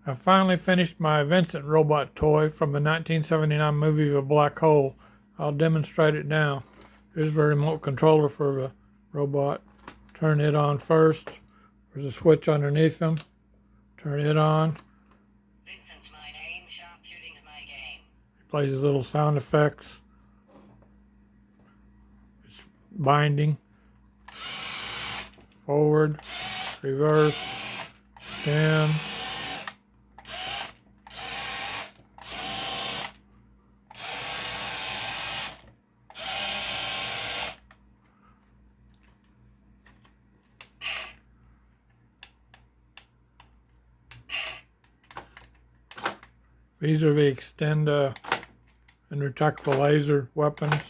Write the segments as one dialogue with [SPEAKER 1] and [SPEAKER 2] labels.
[SPEAKER 1] I finally finished my Vincent robot toy from the 1979 movie The Black Hole. I'll demonstrate it now. Here's the remote controller for the robot. Turn it on first. There's a switch underneath them. Turn it on.
[SPEAKER 2] Vincent's my name, sharp shooting's my game.
[SPEAKER 1] It plays little sound effects. It's binding. Forward, reverse, spin. These are the extend and retractable laser weapons.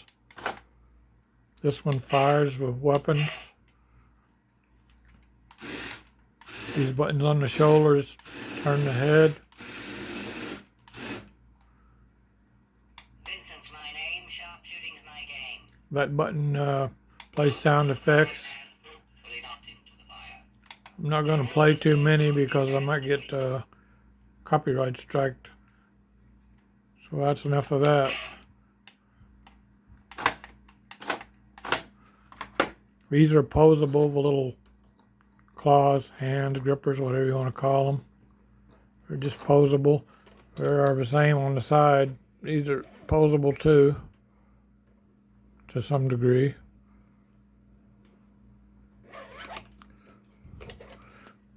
[SPEAKER 1] This one fires with weapons. These buttons on the shoulders turn the head.
[SPEAKER 2] Vincent's my name, sharp shooting's my game.
[SPEAKER 1] That button plays sound effects. I'm not going to play too many because I might get copyright striked. So that's enough of that. These are posable, the little claws, hands, grippers, whatever you want to call them. They're just posable. They are the same on the side. These are posable too, to some degree.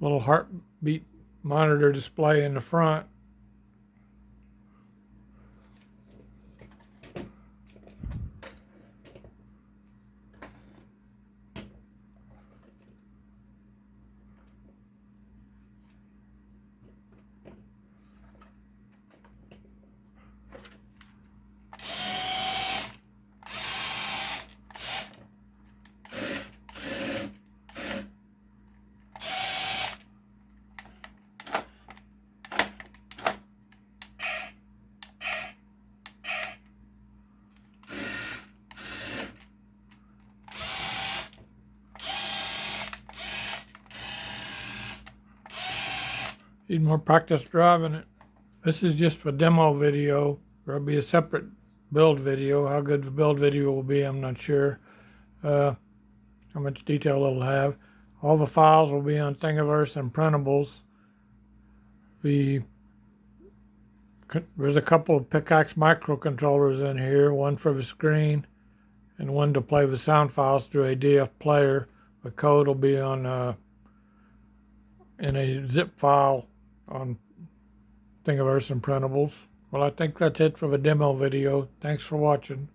[SPEAKER 1] Little heartbeat monitor display in the front. Need more practice driving it. This is just for demo video. There'll be a separate build video. How good the build video will be, I'm not sure. How much detail it'll have. All the files will be on Thingiverse and Printables. There's a couple of Pickaxe microcontrollers in here, one for the screen and one to play the sound files through a DF player. The code will be on in a zip file on Thingiverse and Printables. Well, I think that's it for the demo video. Thanks for watching.